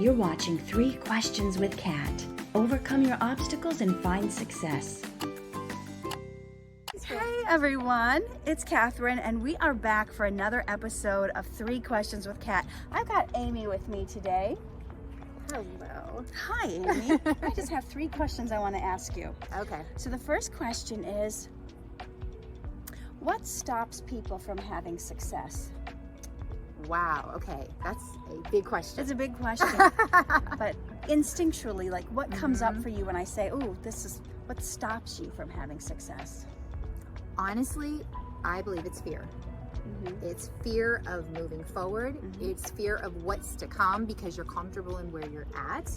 You're watching 3 Questions with Kat. Overcome your obstacles and find success. Hey everyone, it's Catherine and we are back for another episode of 3 Questions with Kat. I've got Amie with me today. Hello. Hi Amie. I just have 3 questions I want to ask you. Okay. So the first question is, what stops people from having success? Wow. Okay. That's a big question. It's a big question. But instinctually, like what comes up for you when I say, oh, this is what stops you from having success? Honestly, I believe it's fear. It's fear of moving forward. It's fear of what's to come because you're comfortable in where you're at.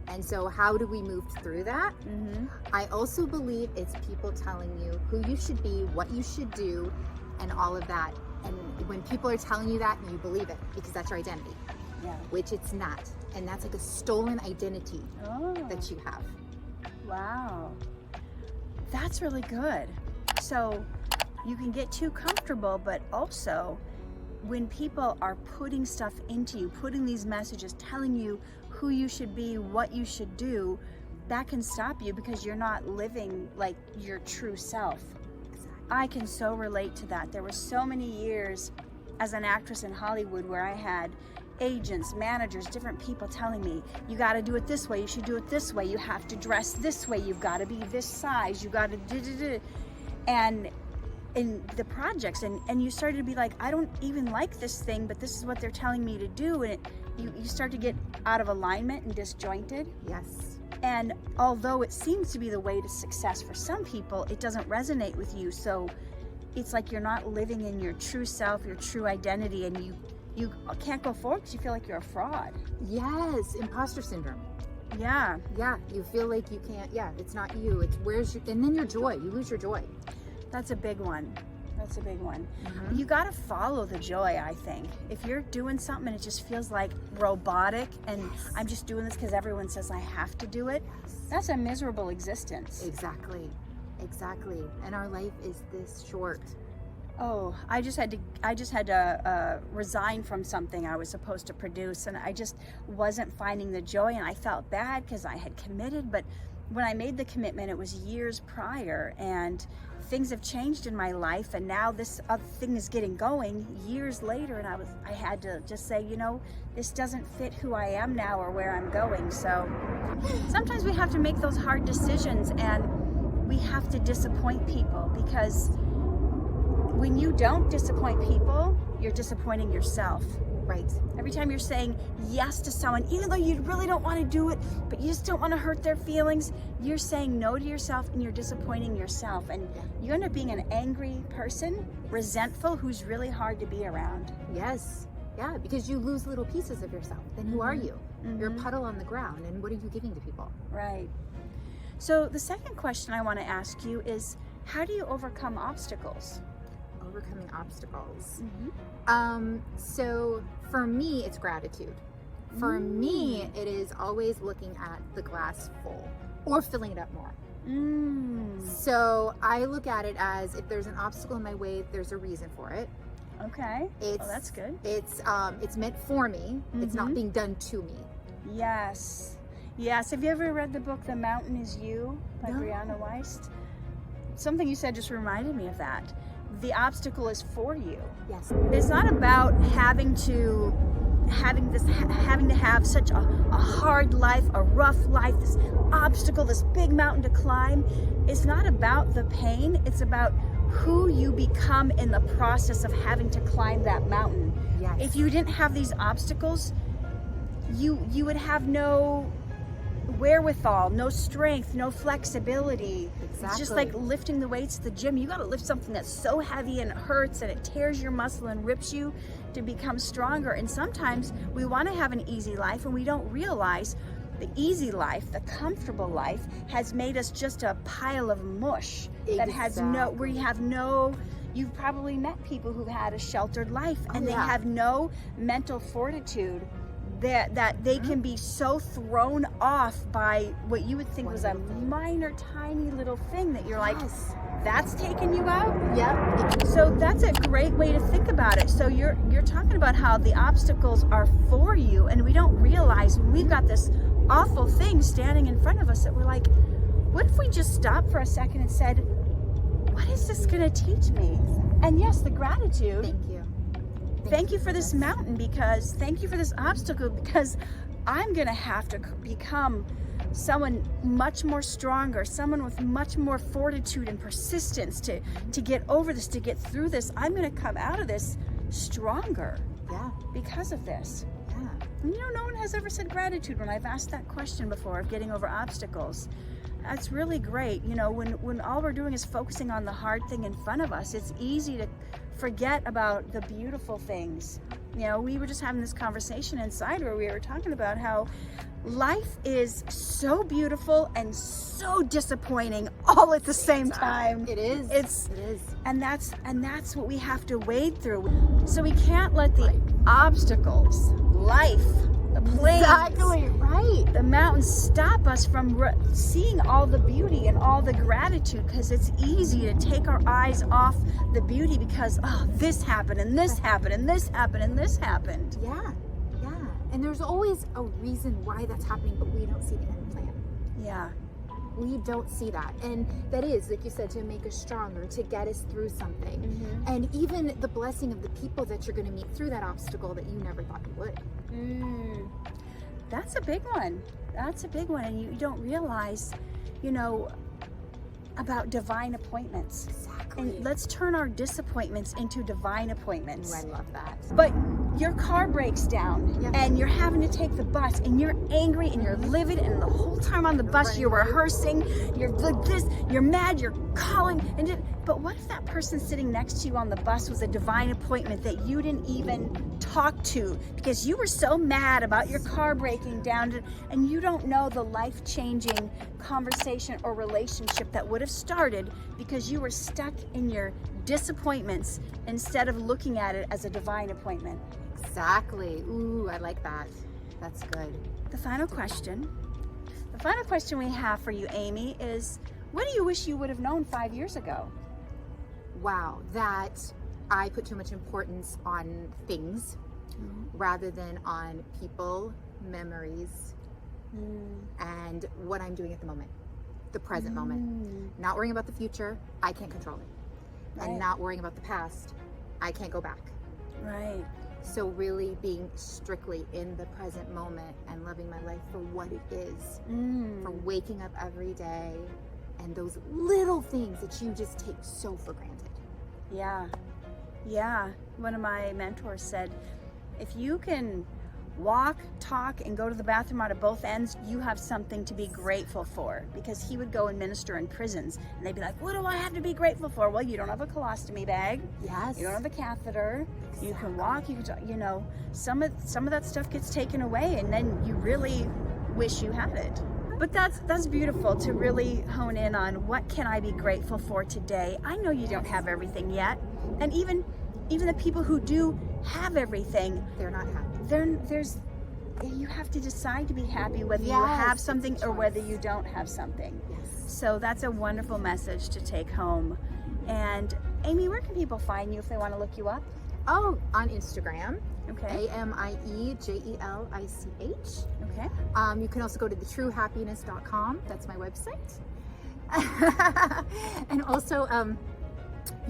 And so how do we move through that? I also believe it's people telling you who you should be, what you should do, and all of that. And when people are telling you that, you believe it because that's your identity, which it's not. And that's like a stolen identity that you have. Wow. That's really good. So you can get too comfortable, but also when people are putting stuff into you, putting these messages, telling you who you should be, what you should do, that can stop you because you're not living like your true self. I can so relate to that. There were so many years as an actress in Hollywood where I had agents, managers, different people telling me, you got to do it this way, you should do it this way, you have to dress this way, you've got to be this size, you got to do. And in the projects, and you started to be like, I don't even like this thing, but this is what they're telling me to do. And you start to get out of alignment and disjointed. Yes. And although it seems to be the way to success for some people, it doesn't resonate with you. So it's like you're not living in your true self, your true identity, and you can't go forward because you feel like you're a fraud. Yes. Imposter syndrome. Yeah. Yeah. You feel like you can't, it's not you. It's where's your, and then your joy, you lose your joy. That's a big one. That's a big one. You got to follow the joy, I think. If you're doing something and it just feels like robotic and I'm just doing this because everyone says I have to do it, that's a miserable existence. Exactly. Exactly. And our life is this short. Oh, I just had to resign from something I was supposed to produce, and I just wasn't finding the joy, and I felt bad because I had committed, but when I made the commitment, it was years prior, and things have changed in my life, and now this other thing is getting going years later, and I had to just say, this doesn't fit who I am now or where I'm going. So sometimes we have to make those hard decisions, and we have to disappoint people, because when you don't disappoint people, you're disappointing yourself. Right. Every time you're saying yes to someone, even though you really don't want to do it, but you just don't want to hurt their feelings, you're saying no to yourself and you're disappointing yourself. And you end up being an angry person, resentful, who's really hard to be around. Yes. Yeah, because you lose little pieces of yourself. Then who are you? You're a puddle on the ground, and what are you giving to people? Right. So the second question I want to ask you is, how do you overcome obstacles? Overcoming obstacles. So for me, it's gratitude. For me, it is always looking at the glass full or filling it up more. So I look at it as, if there's an obstacle in my way, there's a reason for it. Okay. That's good. It's meant for me. It's not being done to me. Yes. Have you ever read the book The Mountain Is You by Brianna Wiest? Something you said just reminded me of that. The obstacle is for you. Yes. It's not about having to have such a hard life, a rough life, this obstacle, this big mountain to climb. It's not about the pain. It's about who you become in the process of having to climb that mountain. Yes. If you didn't have these obstacles, you would have no wherewithal, no strength, no flexibility. Exactly. It's just like lifting the weights at the gym. You got to lift something that's so heavy and it hurts and it tears your muscle and rips you to become stronger. And sometimes we want to have an easy life and we don't realize the easy life, the comfortable life, has made us just a pile of mush that has you've probably met people who've had a sheltered life and they have no mental fortitude that they can be so thrown off by what you would think was a minor, tiny little thing that you're like, that's taken you out. Yep. So that's a great way to think about it. So you're talking about how the obstacles are for you, and we don't realize when we've got this awful thing standing in front of us that we're like, what if we just stopped for a second and said, what is this going to teach me? And yes, the gratitude. Thank you. Thank you for this mountain, because thank you for this obstacle, because I'm going to have to become someone much more stronger, someone with much more fortitude and persistence to get over this, to get through this. I'm going to come out of this stronger. Yeah. Because of this. Yeah. And you know, no one has ever said gratitude when I've asked that question before of getting over obstacles. That's really great. You know, when all we're doing is focusing on the hard thing in front of us, it's easy to forget about the beautiful things. You know, we were just having this conversation inside where we were talking about how life is so beautiful and so disappointing all at the same time. It is. It is. And that's what we have to wade through. So we can't let the obstacles, life, the plains, Exactly, right. the mountains stop us from seeing all the beauty and all the gratitude, because it's easy to take our eyes off the beauty because, oh, this happened and this happened and this happened and this happened. Yeah, yeah. And there's always a reason why that's happening, but we don't see the end plan. Yeah. We don't see that. And that is, like you said, to make us stronger, to get us through something. Mm-hmm. And even the blessing of the people that you're going to meet through that obstacle that you never thought you would. That's a big one. That's a big one. And you don't realize, you know, about divine appointments. Exactly. And let's turn our disappointments into divine appointments. Ooh, I love that. But your car breaks down, Yep. and you're having to take the bus, and you're angry and you're livid, and the whole time on the bus you're rehearsing, you're like this, you're mad, you're calling, but what if that person sitting next to you on the bus was a divine appointment that you didn't even talk to because you were so mad about your car breaking down, and you don't know the life-changing conversation or relationship that would have started because you were stuck in your disappointments instead of looking at it as a divine appointment. Exactly. Ooh, I like that. That's good. The final question we have for you, Amie, is what do you wish you would have known 5 years ago? Wow, that I put too much importance on things rather than on people, memories, and what I'm doing at the moment, the present moment. Not worrying about the future, I can't control it. Right. And not worrying about the past, I can't go back. Right. So really being strictly in the present moment and loving my life for what it is, for waking up every day, and those little things that you just take so for granted. Yeah. One of my mentors said, if you can walk, talk, and go to the bathroom out of both ends, you have something to be grateful for. Because he would go and minister in prisons, and they'd be like, what do I have to be grateful for? Well, you don't have a colostomy bag. Yes. You don't have a catheter. Exactly. You can walk, you can talk, you know, some of that stuff gets taken away, and then you really wish you had it. But that's beautiful to really hone in on what can I be grateful for today. I know you don't have everything yet, and even the people who do have everything, they're not happy. You have to decide to be happy whether you have something or whether you don't have something. Yes. So that's a wonderful message to take home. And Amie, where can people find you if they want to look you up? Oh, on Instagram. Okay. AMIE JELICH. Okay. You can also go to thetruehappiness.com. That's my website. And also,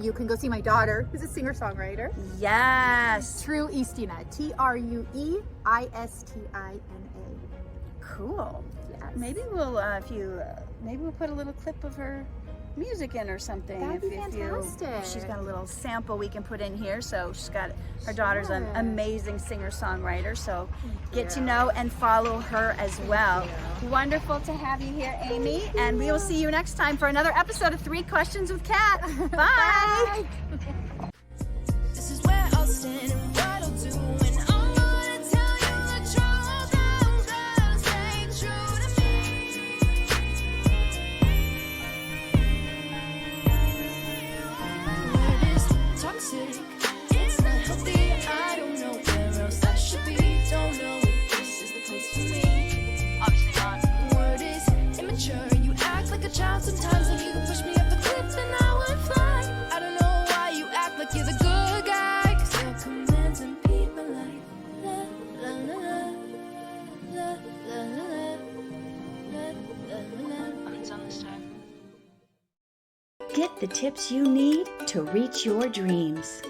you can go see my daughter, who's a singer-songwriter. Yes. True Istina. TrueIstina. Cool. Yes. Maybe we'll put a little clip of her music in or something. That'd be fantastic. She's got a little sample we can put in here. So her daughter's an amazing singer-songwriter. So get to know and follow her as well. Wonderful to have you here, Amie. And we will see you next time for another episode of 3 Questions with Kat. Bye. This is where I'll stand and what I'll do. And I'm gonna tell you the truth. I'll stay true to me. Word is toxic. It's not healthy. I don't know where else I should be. Don't know if this is the place for me. Obviously not. Word is immature. You act like a child sometimes, and you push me off the cliff, and I will. get the tips you need to reach your dreams.